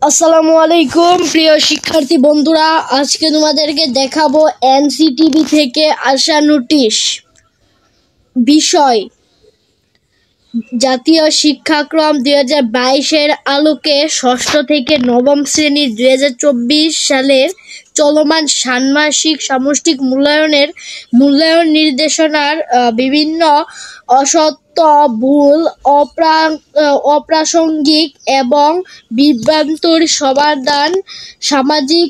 আসসালামু আলাইকুম প্রিয় শিক্ষার্থী বন্ধুরা, আজকে তোমাদেরকে দেখাবো এনসিটিভি থেকে আসা নোটিশ। বিষয় জাতীয় শিক্ষাক্রম 2022-এর আলোকে ষষ্ঠ থেকে নবম শ্রেণীর 2024 সালের চলমান ষান্মাসিক সামষ্টিক মূল্যায়ন নির্দেশনার বিভিন্ন অসত্য, ভুল, অপ্রাসঙ্গিক এবং বিভ্রান্তর সমাধান সামাজিক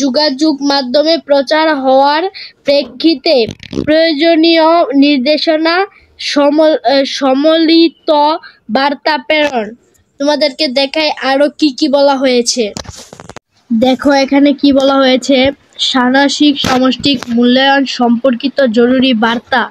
যোগাযোগ মাধ্যমে প্রচার হওয়ার প্রেক্ষিতে প্রয়োজনীয় নির্দেশনা সম্মিলিত বার্তা প্রেরণ। তোমাদেরকে দেখাই আরো কি বলা হয়েছে। দেখো এখানে কি বলা হয়েছে। ষান্মাসিক সামষ্টিক মূল্যায়ন সম্পর্কিত জরুরি বার্তা।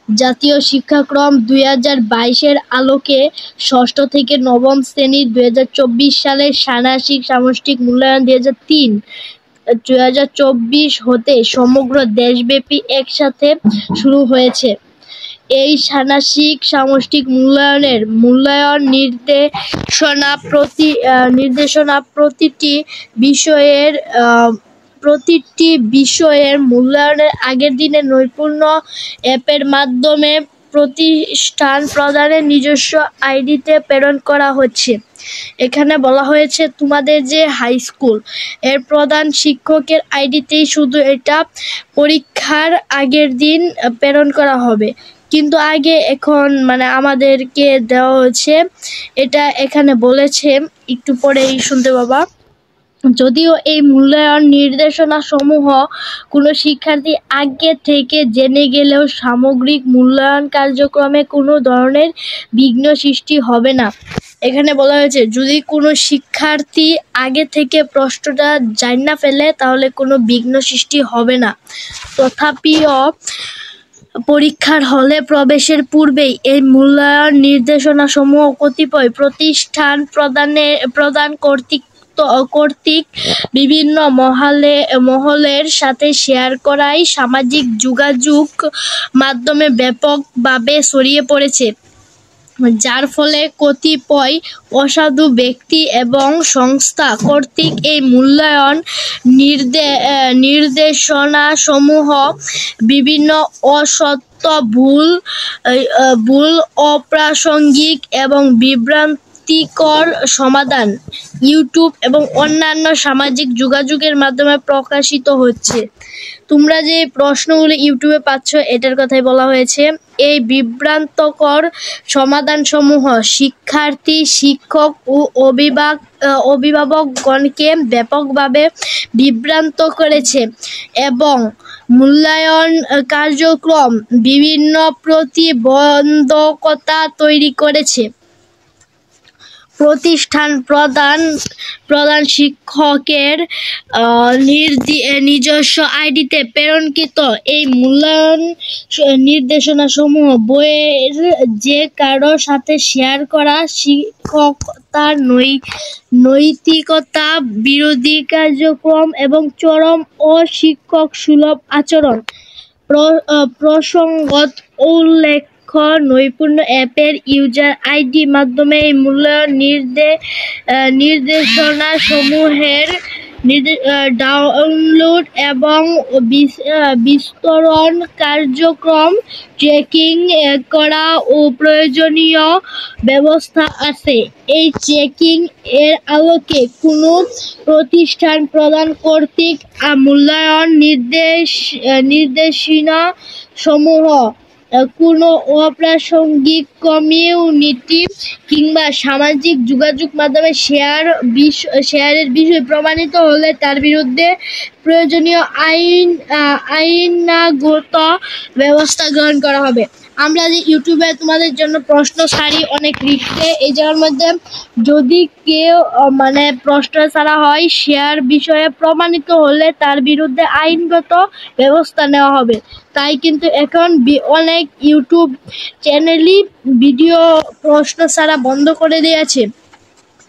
জাতীয় শিক্ষাক্রম 2022-এর আলোকে ষষ্ঠ থেকে নবম শ্রেণীর 2024 সালের ষান্মাসিক সামষ্টিক মূল্যায়ন 2023-2024 হতে সমগ্র দেশব্যাপী একসাথে শুরু হয়েছে। এই ষান্মাসিক সামষ্টিক মূল্যায়ন নির্দেশনা প্রতিটি বিষয়ের মূল্যায়নের আগের দিনে নৈপুণ্য অ্যাপের মাধ্যমে প্রতিষ্ঠান প্রদানের নিজস্ব আইডিতে প্রেরণ করা হচ্ছে। এখানে বলা হয়েছে তোমাদের যে হাই স্কুল এর প্রধান শিক্ষকের আইডিতেই শুধু এটা পরীক্ষার আগের দিন প্রেরণ করা হবে, কিন্তু এখন আমাদেরকে দেওয়া হচ্ছে এটা। এখানে বলেছে, একটু পরেই শুনতে পাবা। যদিও এই মূল্যায়ন নির্দেশনা সমূহ কোনো শিক্ষার্থী আগে থেকে জেনে গেলেও সামগ্রিক মূল্যায়ন কার্যক্রমে কোনো ধরনের বিঘ্ন সৃষ্টি হবে না। এখানে বলা হয়েছে যদি কোনো শিক্ষার্থী আগে থেকে প্রশ্নটা জানা ফেলে তাহলে কোনো বিঘ্ন সৃষ্টি হবে না। তথাপিও পরীক্ষার হলে প্রবেশের পূর্বেই এই মূল্যায়ন নির্দেশনা সমূহ কতিপয় প্রতিষ্ঠান প্রদান কর্তৃক বিভিন্ন মহলের সাথে শেয়ার করায় সামাজিক যোগাযোগ মাধ্যমে ব্যাপকভাবে ছড়িয়ে পড়েছে, যার ফলে কতিপয় অসাধু ব্যক্তি এবং সংস্থা কর্তৃক এই মূল্যায়ন নির্দেশনাসমূহ বিভিন্ন অসত্য, ভুল, অপ্রাসঙ্গিক এবং বিভ্রান্তিকর সমাধান ইউটিউব এবং অন্যান্য সামাজিক যোগাযোগের মাধ্যমে প্রকাশিত হচ্ছে। তোমরা যে প্রশ্নগুলো ইউটিউবে পাচ্ছ এটার কথাই বলা হয়েছে। এই বিভ্রান্তকর সমাধানসমূহ শিক্ষার্থী, শিক্ষক ও অভিভাবকগণকে ব্যাপকভাবে বিভ্রান্ত করেছে এবং মূল্যায়ন কার্যক্রম বিভিন্ন প্রতিবন্ধকতা তৈরি করেছে। প্রতিষ্ঠান প্রধান শিক্ষকের নিজস্ব আইডিতে প্রেরণকৃত এই মূল্যায়ন নির্দেশনাসমূহ বইয়ের যে কারো সাথে শেয়ার করা শিক্ষকতার নৈতিকতা বিরোধী কার্যক্রম এবং চরম অশিক্ষক সুলভ আচরণ। প্রসঙ্গত উল্লেখ্য, নৈপুণ্য অ্যাপের ইউজার আইডি মাধ্যমে এই মূল্যায়ন নির্দেশনাসমূহের ডাউনলোড এবং বিস্তরণ কার্যক্রম ট্র্যাকিং করা ও প্রয়োজনীয় ব্যবস্থা আছে। এই ট্র্যাকিং এর আলোকে কোনো প্রতিষ্ঠান প্রদান কর্তৃক মূল্যায়ন নির্দেশনাসমূহ কোনো অপ্রাসঙ্গিক কমিউনিটি কিংবা সামাজিক যোগাযোগ মাধ্যমে শেয়ারের বিষয় প্রমাণিত হলে তার বিরুদ্ধে প্রয়োজনীয় আইনানুগ ব্যবস্থা গ্রহণ করা হবে। আমরা যে ইউটিউবে তোমাদের জন্য প্রশ্ন ছাড়ি অনেক লিখতে, এই জায়গার মধ্যে যদি কেউ প্রশ্ন ছাড়া হয় শেয়ার বিষয়ে প্রমাণিত হলে তার বিরুদ্ধে আইনগত ব্যবস্থা নেওয়া হবে। তাই কিন্তু এখন অনেক ইউটিউব চ্যানেলই ভিডিও প্রশ্ন ছাড়া বন্ধ করে দিয়েছে,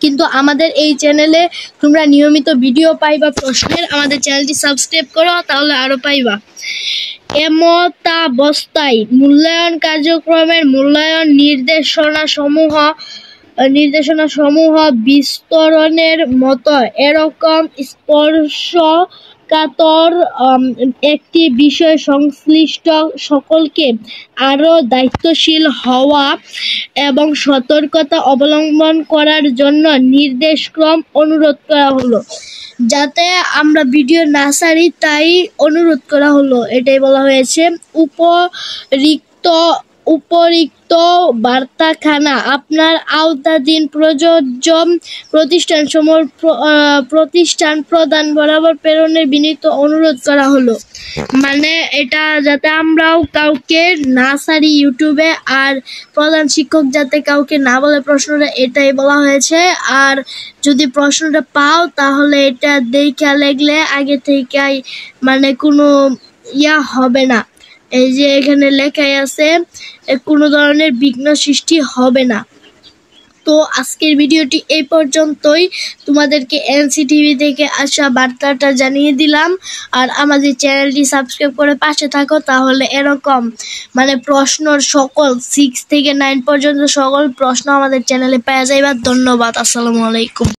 কিন্তু আমাদের এই চ্যানেলে তোমরা নিয়মিত ভিডিও পাইবা প্রশ্নের। আমাদের চ্যানেলটি সাবস্ক্রাইব করো, তাহলে আরো পাইবা। এমতাবস্থায় মূল্যায়ন কার্যক্রমের মূল্যায়ন নির্দেশনাসমূহ নির্দেশনা সমূহ বিস্তরণের মতো এরকম স্পর্শকাতর একটি বিষয় সংশ্লিষ্ট সকলকে আরও দায়িত্বশীল হওয়া এবং সতর্কতা অবলম্বন করার জন্য নির্দেশক্রম অনুরোধ করা হলো। যাতে আমরা ভিডিও না ছাড়ি তাই অনুরোধ করা হলো, এটাই বলা হয়েছে। উপরিক্ত বার্তাখানা আপনার আওতাধীন প্রযোজ্য প্রতিষ্ঠান প্রদান বরাবর প্রেরণের বিনীত অনুরোধ করা হলো। মানে এটা যাতে আমরাও কাউকে না ছাড়ি ইউটিউবে, আর প্রধান শিক্ষক যাতে কাউকে না বলে প্রশ্নটা, এটাই বলা হয়েছে। আর যদি প্রশ্নটা পাও তাহলে এটা দেখা লাগলে আগে থেকেই মানে কোনো হবে না। এই যে এখানে লেখাই আছে কোনো ধরনের বিঘ্ন সৃষ্টি হবে না। তো আজকের ভিডিওটি এই পর্যন্তই। তোমাদেরকে এনসিটিভি থেকে আসা বার্তাটা জানিয়ে দিলাম। আর আমাদের চ্যানেলটি সাবস্ক্রাইব করে পাশে থাকো, তাহলে এরকম মানে প্রশ্নর সকল 6 থেকে 9 পর্যন্ত সকল প্রশ্ন আমাদের চ্যানেলে পাওয়া যাইবা। ধন্যবাদ। আসসালামু আলাইকুম।